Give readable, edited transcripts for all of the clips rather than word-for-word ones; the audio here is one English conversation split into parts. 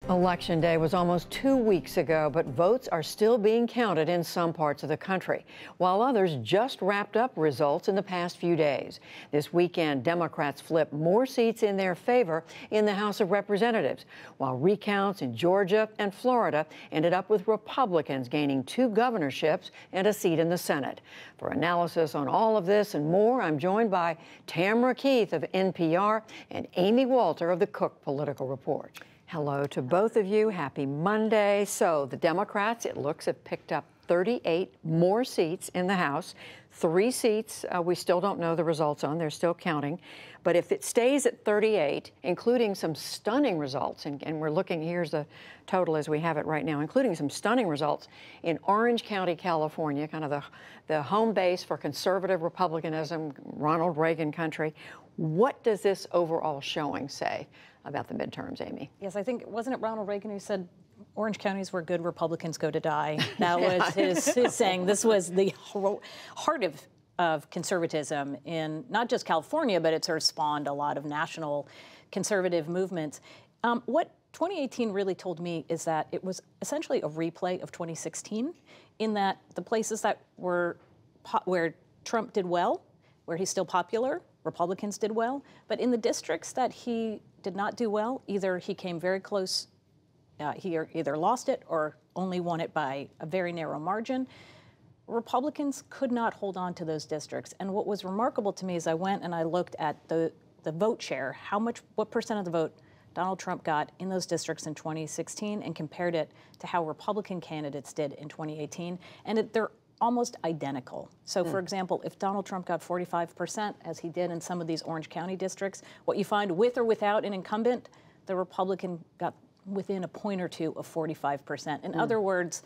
Election Day was almost 2 weeks ago, but votes are still being counted in some parts of the country, while others just wrapped up results in the past few days. This weekend, Democrats flipped more seats in their favor in the House of Representatives, while recounts in Georgia and Florida ended up with Republicans gaining 2 governorships and a seat in the Senate. For analysis on all of this and more, I'm joined by Tamara Keith of NPR and Amy Walter of the Cook Political Report. Hello to both of you. Happy Monday. So the Democrats, it looks, have picked up 38 more seats in the House. 3 seats we still don't know the results on. They're still counting. But if it stays at 38, including some stunning results, and we're looking, here's the total as we have it right now, including some stunning results in Orange County, California, kind of the home base for conservative republicanism, Ronald Reagan country. What does this overall showing say about the midterms, Amy? Yes, I think, wasn't it Ronald Reagan who said orange counties were good, Republicans go to die? That was his saying. This was the heart of conservatism in not just California, but it sort of spawned a lot of national conservative movements. What 2018 really told me is that it was essentially a replay of 2016 in that the places that were where Trump did well, where he's still popular, Republicans did well, but in the districts that he did not do well, either he came very close, he either lost it or only won it by a very narrow margin. Republicans could not hold on to those districts. And what was remarkable to me is I went and I looked at the vote share, what percent of the vote Donald Trump got in those districts in 2016 and compared it to how Republican candidates did in 2018. And they're almost identical. So, for example, if Donald Trump got 45%, as he did in some of these Orange County districts, what you find with or without an incumbent, the Republican got within a point or two of 45%. In other words,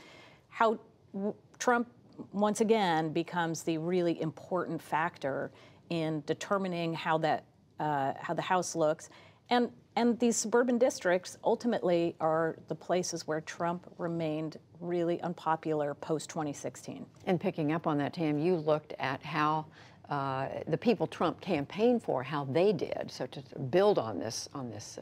how Trump, once again, becomes the really important factor in determining how the House looks. And these suburban districts ultimately are the places where Trump remained really unpopular post-2016. And picking up on that, Tam, you looked at how the people Trump campaigned for, how they did. So to build on this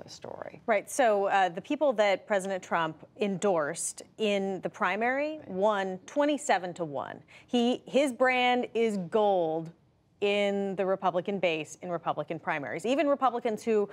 story. Right. So the people that President Trump endorsed in the primary won 27-1. His brand is gold in the Republican base in Republican primaries. Even Republicans who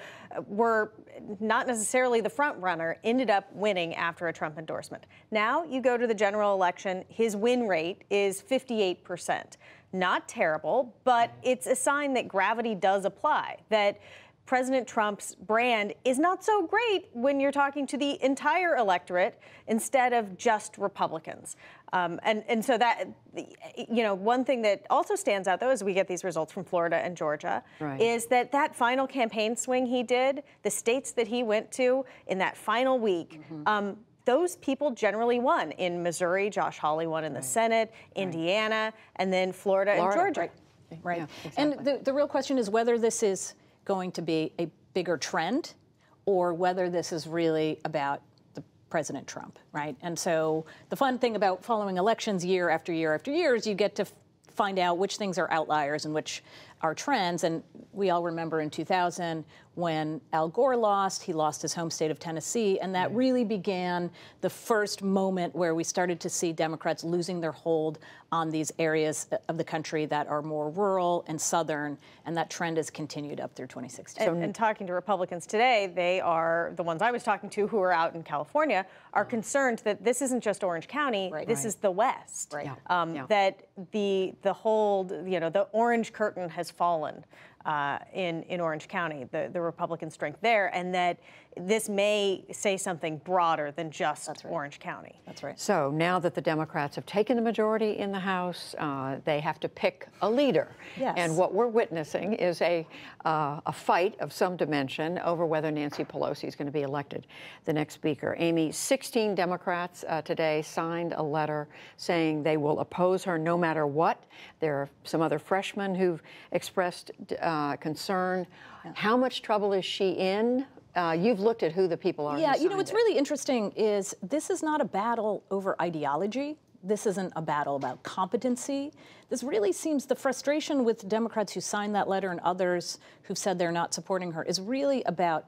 were not necessarily the front runner ended up winning after a Trump endorsement. Now you go to the general election, his win rate is 58%. Not terrible, but it's a sign that gravity does apply, that President Trump's brand is not so great when you're talking to the entire electorate instead of just Republicans. And so that, you know, one thing that also stands out, though, as we get these results from Florida and Georgia, is that final campaign swing he did, the states that he went to in that final week, those people generally won. In Missouri, Josh Hawley won in the Senate, Indiana, and then Florida and Georgia. Right. Yeah, exactly. And the real question is whether this is going to be a bigger trend or whether this is really about President Trump, right? And so the fun thing about following elections year after year after year is you get to find out which things are outliers and which are trends. And we all remember in 2000 when Al Gore lost, he lost his home state of Tennessee, and that really began the first moment where we started to see Democrats losing their hold on these areas of the country that are more rural and southern, and that trend has continued up through 2016. And talking to Republicans today, they are, the ones I was talking to who are out in California, are concerned that this isn't just Orange County, this is the West. That the hold, you know, the orange curtain has fallen in Orange County, the Republican strength there, and that this may say something broader than just Orange County. That's right. So now that the Democrats have taken the majority in the House, they have to pick a leader. Yes. And what we're witnessing is a fight of some dimension over whether Nancy Pelosi is going to be elected the next speaker. Amy, 16 Democrats today signed a letter saying they will oppose her no matter what. There are some other freshmen who've expressed concern. How much trouble is she in? You've looked at who the people are. Yeah, you know, what's really interesting is this is not a battle over ideology. This isn't a battle about competency. This really seems the frustration with Democrats who signed that letter and others who've said they're not supporting her is really about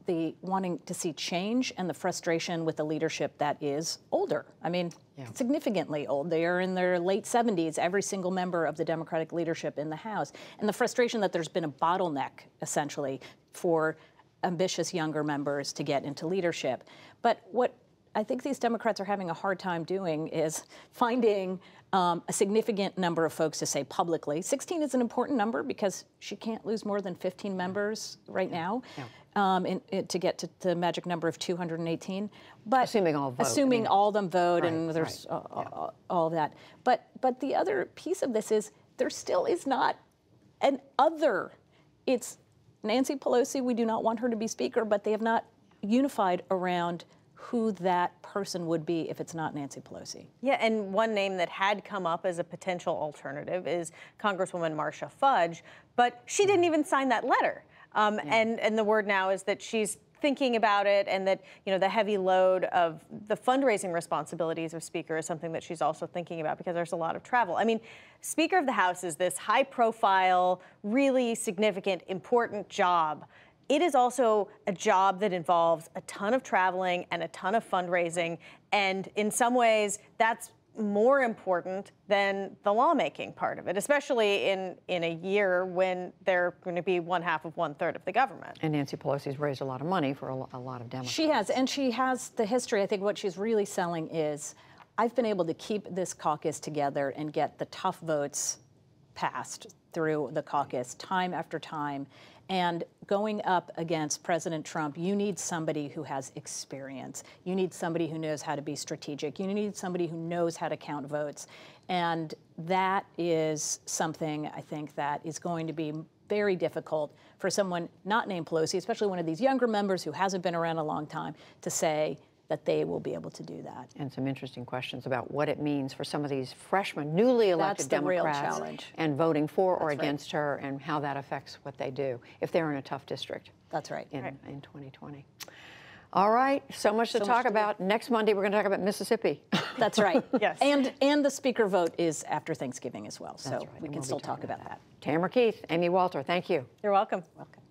the wanting to see change and the frustration with the leadership that is older. I mean, significantly old. They are in their late 70s, every single member of the Democratic leadership in the House. And the frustration that there's been a bottleneck, essentially, for ambitious younger members to get into leadership. But what I think these Democrats are having a hard time doing is finding a significant number of folks to say publicly. 16 is an important number because she can't lose more than 15 members right now to get to the magic number of 218. But assuming all vote. Assuming all of them vote, and there's all of that. But the other piece of this is there still is not an other. It's Nancy Pelosi. We do not want her to be Speaker, but they have not unified around who that person would be if it's not Nancy Pelosi. Yeah, and one name that had come up as a potential alternative is Congresswoman Marcia Fudge, but she didn't even sign that letter. And the word now is that she's thinking about it, and that, you know, the heavy load of the fundraising responsibilities of Speaker is something that she's also thinking about because there's a lot of travel. I mean, Speaker of the House is this high-profile, really significant, important job. It is also a job that involves a ton of traveling and a ton of fundraising, and in some ways, that's more important than the lawmaking part of it, especially in a year when they're going to be 1/2 of 1/3 of the government. And Nancy Pelosi's raised a lot of money for a lot of Democrats. She has, and she has the history. I think what she's really selling is, I've been able to keep this caucus together and get the tough votes passed through the caucus time after time. And going up against President Trump, you need somebody who has experience. You need somebody who knows how to be strategic. You need somebody who knows how to count votes. And that is something I think that is going to be very difficult for someone not named Pelosi, especially one of these younger members who hasn't been around a long time, to say that they will be able to do that. And some interesting questions about what it means for some of these freshmen, newly elected Democrats, real challenge. And voting for or against her, and how that affects what they do if they're in a tough district. That's right. In 2020. All right, so much to talk about. Next Monday, we're going to talk about Mississippi. That's right. Yes. And the Speaker vote is after Thanksgiving as well, so That's right. we And can we'll still be talk talking about that. Tamara Keith, Amy Walter, thank you. You're welcome. Welcome.